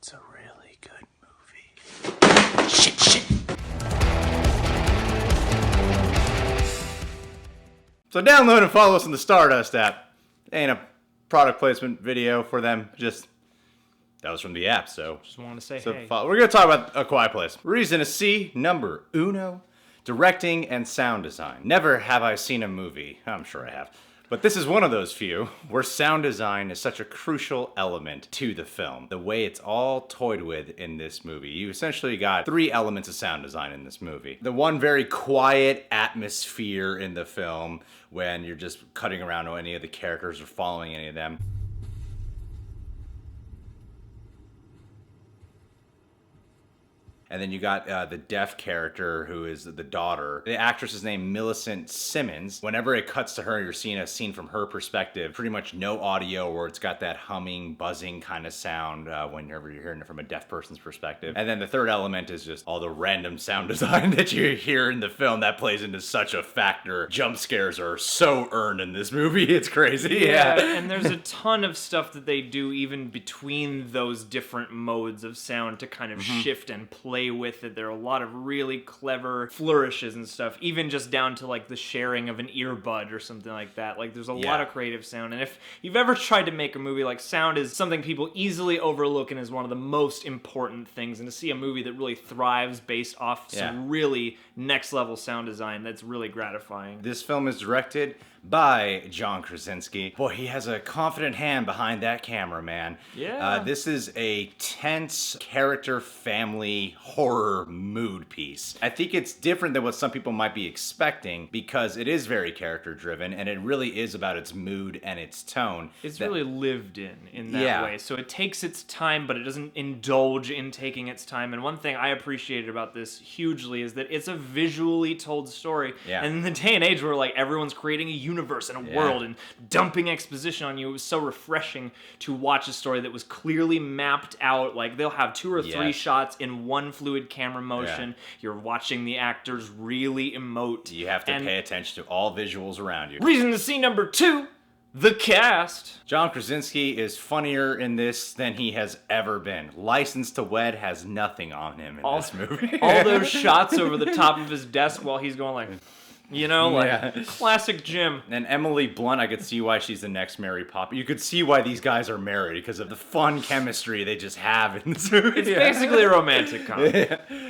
It's a really good movie. Shit. So download and follow us on the Stardust app. Ain't a product placement video for them. That was from the app, so. Just wanted to say, So hey. we're going to talk about A Quiet Place. Reason to see, number uno, directing and sound design. Never have I seen a movie, I'm sure I have, but this is one of those few where sound design is such a crucial element to the film. The way it's all toyed with in this movie. You essentially got 3 elements of sound design in this movie. The one very quiet atmosphere in the film when you're just cutting around on any of the characters or following any of them. And then you got the deaf character who is the daughter. The actress is named Millicent Simmons. Whenever it cuts to her, you're seeing a scene from her perspective. Pretty much no audio where it's got that humming, buzzing kind of sound whenever you're hearing it from a deaf person's perspective. And then the third element is just all the random sound design that you hear in the film that plays into such a factor. Jump scares are so earned in this movie. It's crazy. Yeah, and there's a ton of stuff that they do even between those different modes of sound to kind of shift and play with it. There are a lot of really clever flourishes and stuff, even just down to like the sharing of an earbud or something like that. Like there's a lot of creative sound, and if you've ever tried to make a movie, like sound is something people easily overlook and is one of the most important things, and to see a movie that really thrives based off some really next level sound design, that's really gratifying. This film is directed by John Krasinski. Boy, he has a confident hand behind that camera, man. Yeah. This is a tense character family horror mood piece. I think it's different than what some people might be expecting because it is very character driven and it really is about its mood and its tone. It's really lived in that way. So it takes its time, but it doesn't indulge in taking its time. And one thing I appreciated about this hugely is that it's a visually told story. Yeah. And in the day and age where like everyone's creating a universe and a world and dumping exposition on you, it was so refreshing to watch a story that was clearly mapped out. Like they'll have 2 or 3 shots in one fluid camera motion. You're watching the actors really emote. You have to pay attention to all visuals around you. Reason to see number 2, the cast. John Krasinski is funnier in this than he has ever been. License to Wed has nothing on him in this movie. All those shots over the top of his desk while he's going like... You know, like classic Jim. And Emily Blunt, I could see why she's the next Mary Poppins. You could see why these guys are married because of the fun chemistry they just have in this movie. It's basically a romantic comedy.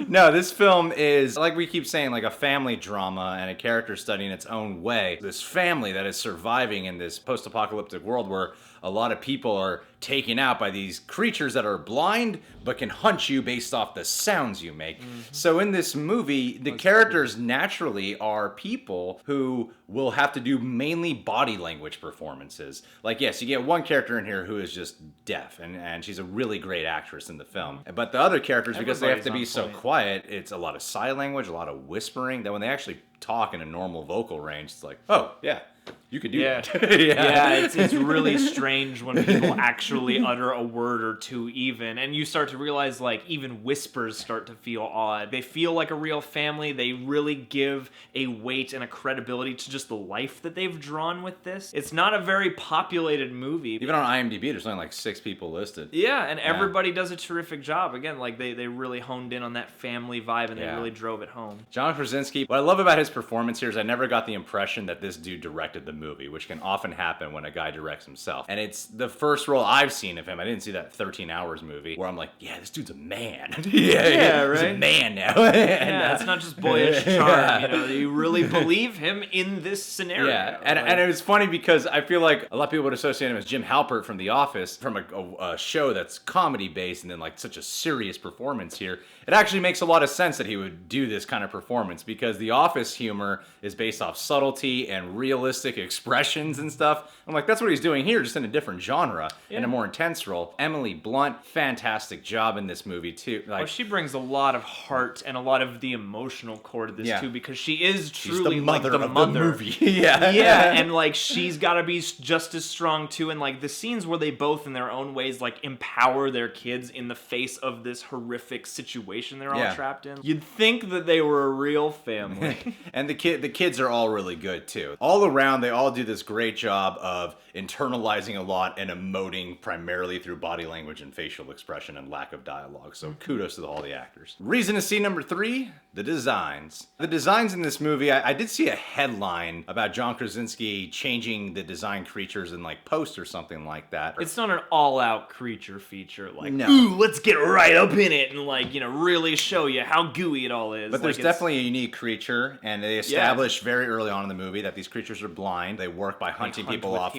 No, this film is, like we keep saying, like a family drama and a character study in its own way. This family that is surviving in this post-apocalyptic world where a lot of people are taken out by these creatures that are blind but can hunt you based off the sounds you make. So in this movie, the characters naturally are people who will have to do mainly body language performances. Like, yes, you get one character in here who is just deaf, and she's a really great actress in the film. But the other characters, because they have to be so quiet, it's a lot of sign language, a lot of whispering, that when they actually talk in a normal vocal range, it's like, oh, yeah. You could do that. It's really strange when people actually utter a word or two even. And you start to realize, like, even whispers start to feel odd. They feel like a real family. They really give a weight and a credibility to just the life that they've drawn with this. It's not a very populated movie. Even on IMDb, there's only like 6 people listed. Yeah, and everybody does a terrific job. Again, like, they really honed in on that family vibe and they really drove it home. John Krasinski, what I love about his performance here is I never got the impression that this dude directed the movie, which can often happen when a guy directs himself. And it's the first role I've seen of him. I didn't see that 13 Hours movie where I'm like, yeah, this dude's a man. Right? He's a man now. It's not just boyish charm. You know, you really believe him in this scenario. Yeah, and it was funny because I feel like a lot of people would associate him as Jim Halpert from The Office, from a show that's comedy based and then like such a serious performance here. It actually makes a lot of sense that he would do this kind of performance because The Office humor is based off subtlety and realistic expressions and stuff. I'm like, that's what he's doing here, just in a different genre, in a more intense role. Emily Blunt, fantastic job in this movie too. Like, she brings a lot of heart and a lot of the emotional core to this too, because she is truly the mother like the of mother. The movie. And like she's got to be just as strong too. And like the scenes where they both, in their own ways, like empower their kids in the face of this horrific situation they're all trapped in. You'd think that they were a real family. And the kids are all really good too. All around around, they all do this great job of internalizing a lot and emoting primarily through body language and facial expression and lack of dialogue. So kudos to all the actors. Reason to see number 3, the designs. The designs in this movie, I did see a headline about John Krasinski changing the design creatures in like post or something like that. It's not an all-out creature feature, like, No. ooh, let's get right up in it and, like, you know, really show you how gooey it all is. But there's definitely a unique creature, and they established very early on in the movie that these creatures are blind. They work by hunting people off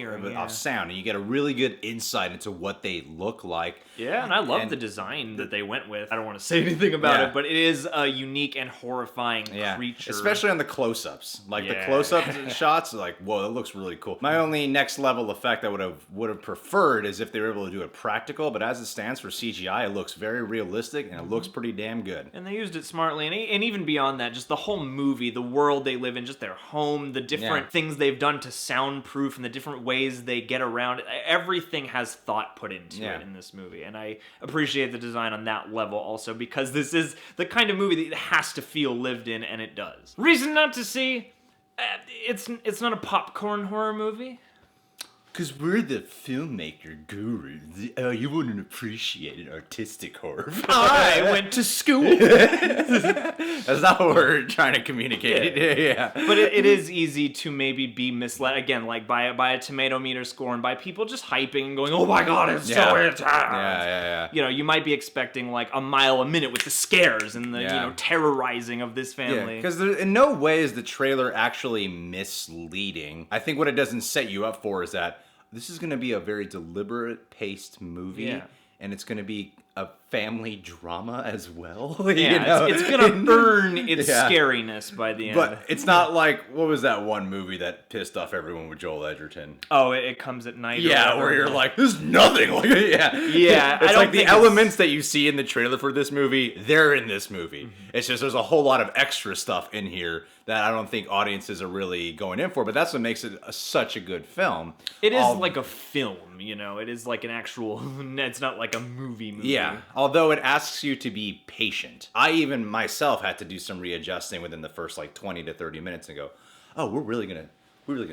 sound, and you get a really good insight into what they look like. Yeah, and I love the design that they went with. I don't want to say anything about it, but it is a unique and horrifying creature. Especially on the close-ups. Like, the close-up shots, like, whoa, that looks really cool. My only next level effect I would have preferred is if they were able to do it practical, but as it stands for CGI, it looks very realistic, and it looks pretty damn good. And they used it smartly, and even beyond that, just the whole movie, the world they live in, just their home, the different things they've done to soundproof, and the different ways they get around. Everything has thought put into it in this movie, and I appreciate the design on that level also, because this is the kind of movie that has to feel lived in, and it does. Reason not to see, it's not a popcorn horror movie. Because we're the filmmaker gurus. You wouldn't appreciate an artistic horror film. I went to school. That's not what we're trying to communicate. Yeah. But it is easy to maybe be misled, again, like by a tomato meter score and by people just hyping and going, oh my god, it's so intense. Yeah. You know, you might be expecting like a mile a minute with the scares and the, you know, terrorizing of this family. Because in no way is the trailer actually misleading. I think what it doesn't set you up for is that this is going to be a very deliberate paced movie, and it's going to be a family drama as well. Yeah, you know? it's going to earn its scariness by the end. But it's not like, what was that one movie that pissed off everyone with Joel Edgerton? Oh, it comes at night. Yeah, where you're like, there's nothing. Like, yeah. It's like the elements that you see in the trailer for this movie, they're in this movie. Mm-hmm. It's just there's a whole lot of extra stuff in here that I don't think audiences are really going in for, but that's what makes it such a good film. It is like a film, you know? It is like an actual, it's not like a movie. Yeah, although it asks you to be patient. I even myself had to do some readjusting within the first like 20 to 30 minutes and go, oh, we're really gonna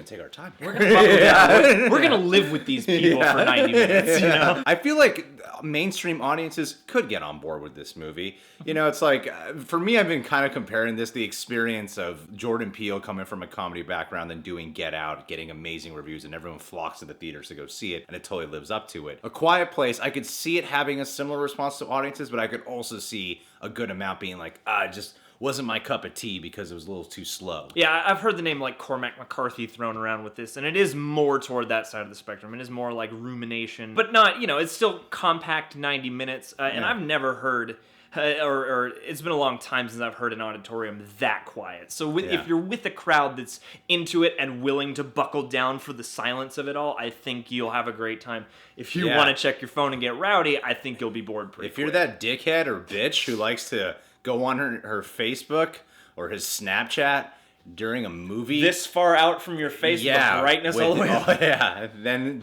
take our time. We're gonna buckle down. We're gonna live with these people for 90 minutes. You know, I feel like mainstream audiences could get on board with this movie. You know, it's like for me, I've been kind of comparing the experience of Jordan Peele coming from a comedy background and doing Get Out, getting amazing reviews, and everyone flocks to the theaters to go see it, and it totally lives up to it. A Quiet Place, I could see it having a similar response to audiences, but I could also see a good amount being like, it just wasn't my cup of tea because it was a little too slow. Yeah, I've heard the name like Cormac McCarthy thrown around with this, and it is more toward that side of the spectrum. It is more like rumination, but not, you know, it's still compact 90 minutes, and I've never heard, or it's been a long time since I've heard an auditorium that quiet. So if you're with a crowd that's into it and willing to buckle down for the silence of it all, I think you'll have a great time. If you want to check your phone and get rowdy, I think you'll be bored pretty quick. If you're that dickhead or bitch who likes to go on her Facebook or his Snapchat during a movie this far out from your face, the brightness all the way up. Then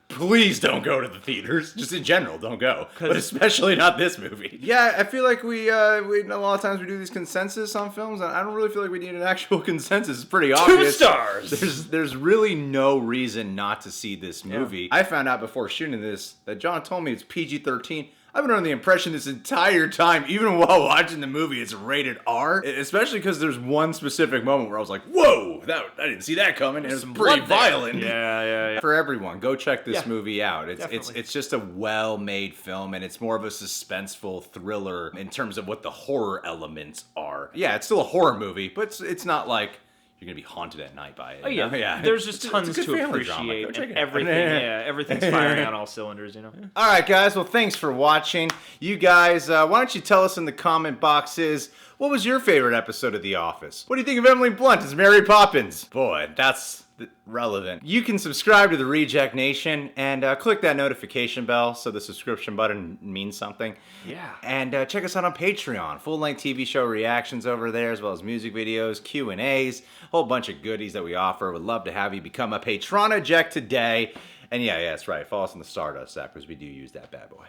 please don't go to the theaters. Just in general, don't go. But especially not this movie. Yeah, I feel like we a lot of times we do these consensus on films, and I don't really feel like we need an actual consensus. It's pretty obvious. 2 stars! There's really no reason not to see this movie. I found out before shooting this that John told me it's PG-13. I've been under the impression this entire time, even while watching the movie, it's rated R. Especially because there's one specific moment where I was like, whoa, I didn't see that coming. And it was pretty violent. Yeah. For everyone, go check this movie out. Definitely. It's just a well-made film, and it's more of a suspenseful thriller in terms of what the horror elements are. Yeah, it's still a horror movie, but it's not like you're gonna be haunted at night by it. Oh yeah. There's just tons to appreciate. And everything, everything's firing on all cylinders, you know. All right, guys. Well, thanks for watching. You guys, why don't you tell us in the comment boxes, what was your favorite episode of The Office? What do you think of Emily Blunt as Mary Poppins? Boy, that's relevant. You can subscribe to the Reject Nation and click that notification bell so the subscription button means something. Yeah. And check us out on Patreon. Full-length TV show reactions over there, as well as music videos, Q&As, a whole bunch of goodies that we offer. Would love to have you become a Patron Eject today. And yeah, that's right. Follow us on the Stardust app because we do use that bad boy.